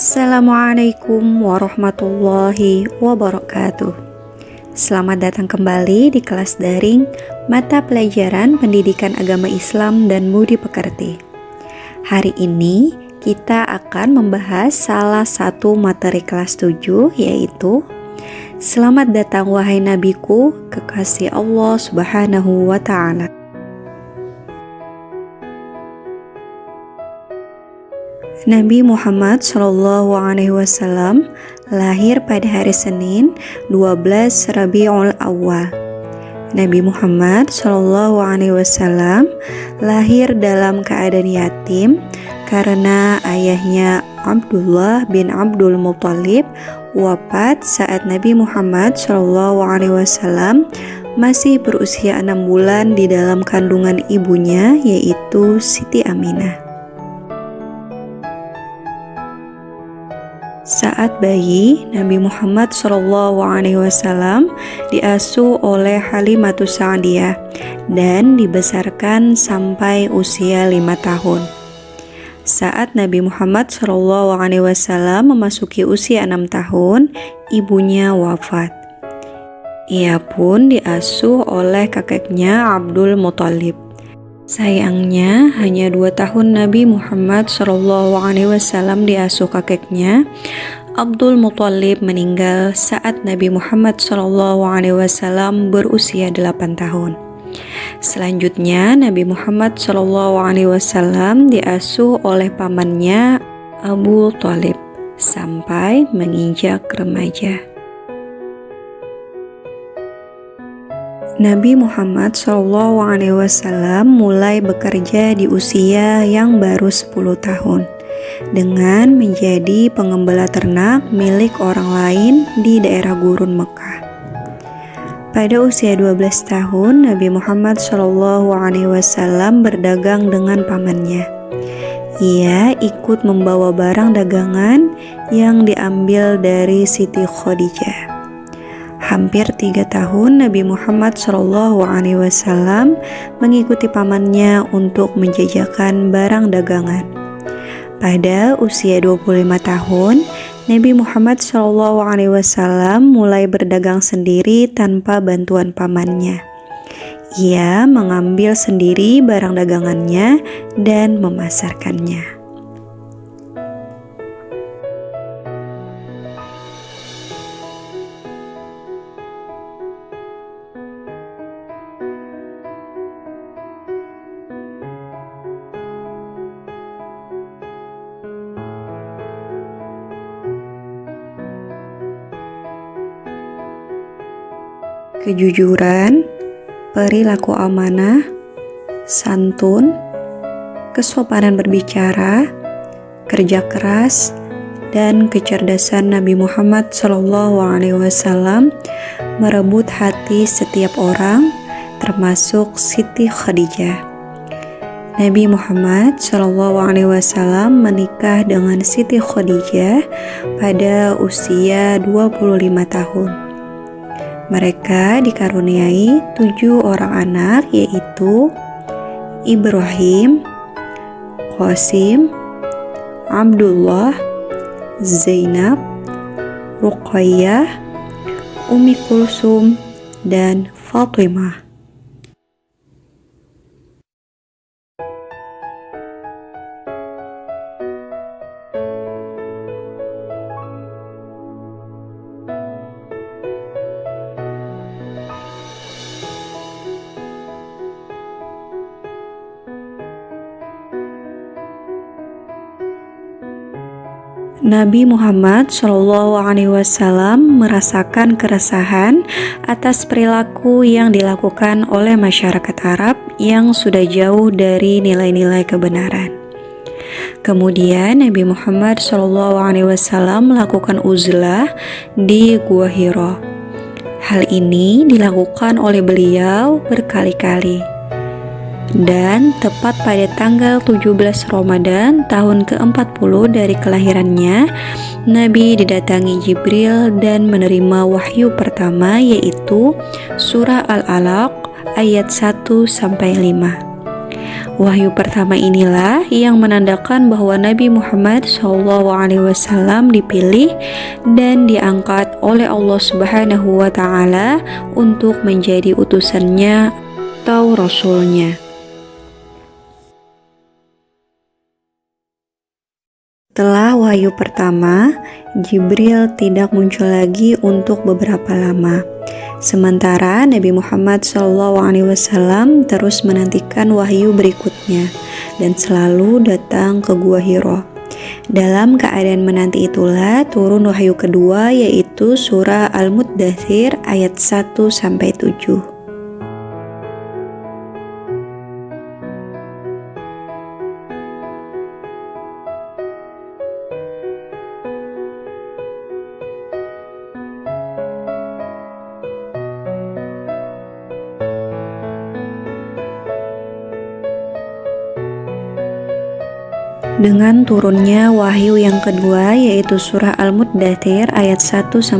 Assalamualaikum warahmatullahi wabarakatuh. Selamat datang kembali di kelas daring Mata Pelajaran Pendidikan Agama Islam dan Budi Pekerti. Hari ini kita akan membahas salah satu materi kelas 7, yaitu Selamat datang wahai nabiku, kekasih Allah Subhanahu wa ta'ala. Nabi Muhammad SAW lahir pada hari Senin 12 Rabiul Awal. Nabi Muhammad SAW lahir dalam keadaan yatim karena ayahnya Abdullah bin Abdul Muttalib wafat saat Nabi Muhammad SAW masih berusia 6 bulan di dalam kandungan ibunya, yaitu Siti Aminah. Saat bayi, Nabi Muhammad SAW diasuh oleh Halimatus Sa'diyah dan dibesarkan sampai usia 5 tahun. Saat Nabi Muhammad SAW memasuki usia 6 tahun, ibunya wafat. Ia pun diasuh oleh kakeknya Abdul Muttalib. Sayangnya, hanya 2 tahun Nabi Muhammad SAW diasuh kakeknya. Abdul Muttalib meninggal saat Nabi Muhammad SAW berusia 8 tahun. Selanjutnya, Nabi Muhammad SAW diasuh oleh pamannya Abu Thalib sampai menginjak remaja. Nabi Muhammad SAW mulai bekerja di usia yang baru 10 tahun dengan menjadi pengembala ternak milik orang lain di daerah gurun Mekah. Pada usia 12 tahun, Nabi Muhammad SAW berdagang dengan pamannya. Ia ikut membawa barang dagangan yang diambil dari Siti Khadijah. Hampir 3 tahun Nabi Muhammad SAW mengikuti pamannya untuk menjajakan barang dagangan. Pada usia 25 tahun, Nabi Muhammad SAW mulai berdagang sendiri tanpa bantuan pamannya. Ia mengambil sendiri barang dagangannya dan memasarkannya. Kejujuran, perilaku amanah, santun, kesopanan berbicara, kerja keras, dan kecerdasan Nabi Muhammad SAW merebut hati setiap orang, termasuk Siti Khadijah. Nabi Muhammad SAW menikah dengan Siti Khadijah pada usia 25 tahun. Mereka dikaruniai 7 orang anak, yaitu Ibrahim, Qasim, Abdullah, Zainab, Ruqayyah, Ummi Kulsum, dan Fatimah. Nabi Muhammad SAW merasakan keresahan atas perilaku yang dilakukan oleh masyarakat Arab yang sudah jauh dari nilai-nilai kebenaran. Kemudian Nabi Muhammad SAW melakukan uzlah di Gua Hira. Hal ini dilakukan oleh beliau berkali-kali. Dan tepat pada tanggal 17 Ramadan tahun ke-40 dari kelahirannya, Nabi didatangi Jibril dan menerima wahyu pertama, yaitu surah Al-Alaq ayat 1-5. Wahyu pertama inilah yang menandakan bahwa Nabi Muhammad SAW dipilih dan diangkat oleh Allah Subhanahu wa Ta'ala untuk menjadi utusannya atau rasulnya. Setelah wahyu pertama, Jibril tidak muncul lagi untuk beberapa lama. Sementara Nabi Muhammad SAW terus menantikan wahyu berikutnya dan selalu datang ke Gua Hiro. Dalam keadaan menanti itulah turun wahyu kedua, yaitu surah Al-Muddathir ayat 1-7. Dengan turunnya wahyu yang kedua, yaitu surah Al-Muddathir ayat 1-7,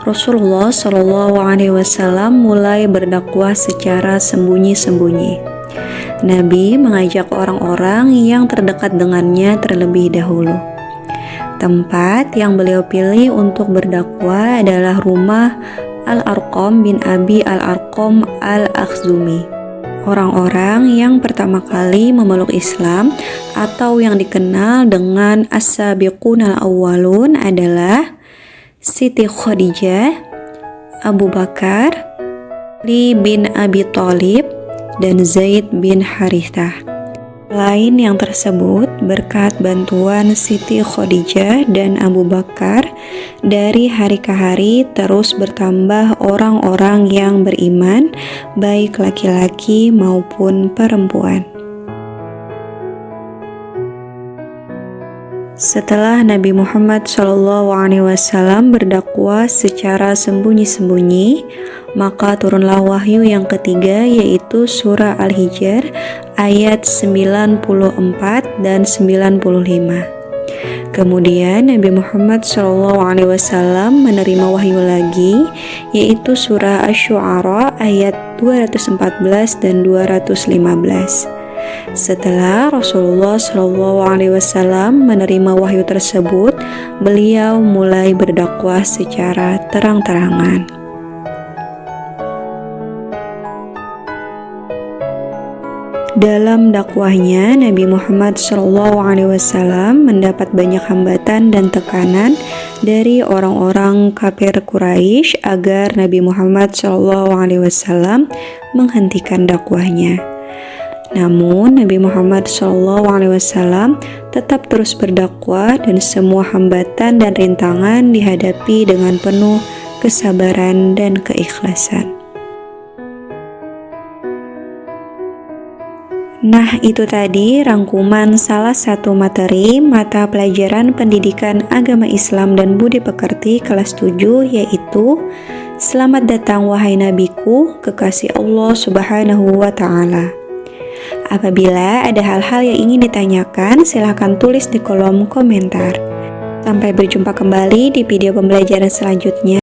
Rasulullah SAW mulai berdakwah secara sembunyi-sembunyi. Nabi mengajak orang-orang yang terdekat dengannya terlebih dahulu. Tempat yang beliau pilih untuk berdakwah adalah rumah Al-Arqam bin Abi Al-Arqam Al-Akhzumi. Orang-orang yang pertama kali memeluk Islam atau yang dikenal dengan As-Sabiqun Al-Awwalun adalah Siti Khadijah, Abu Bakar, Ali bin Abi Thalib, dan Zaid bin Harithah. Selain yang tersebut, berkat bantuan Siti Khadijah dan Abu Bakar, dari hari ke hari terus bertambah orang-orang yang beriman, baik laki-laki maupun perempuan. Setelah Nabi Muhammad SAW berdakwah secara sembunyi-sembunyi, maka turunlah wahyu yang ketiga, yaitu surah Al-Hijr ayat 94 dan 95. Kemudian Nabi Muhammad SAW menerima wahyu lagi, yaitu surah Asy-Syu'ara ayat 214 dan 215. Setelah Rasulullah SAW menerima wahyu tersebut, beliau mulai berdakwah secara terang-terangan. Dalam dakwahnya, Nabi Muhammad SAW mendapat banyak hambatan dan tekanan dari orang-orang kafir Quraisy agar Nabi Muhammad SAW menghentikan dakwahnya. Namun Nabi Muhammad SAW tetap terus berdakwah dan semua hambatan dan rintangan dihadapi dengan penuh kesabaran dan keikhlasan. Nah, itu tadi rangkuman salah satu materi mata pelajaran pendidikan agama Islam dan budi pekerti kelas 7, yaitu Selamat datang wahai nabiku, kekasih Allah Subhanahu wa Ta'ala. Apabila ada hal-hal yang ingin ditanyakan, silahkan tulis di kolom komentar. Sampai berjumpa kembali di video pembelajaran selanjutnya.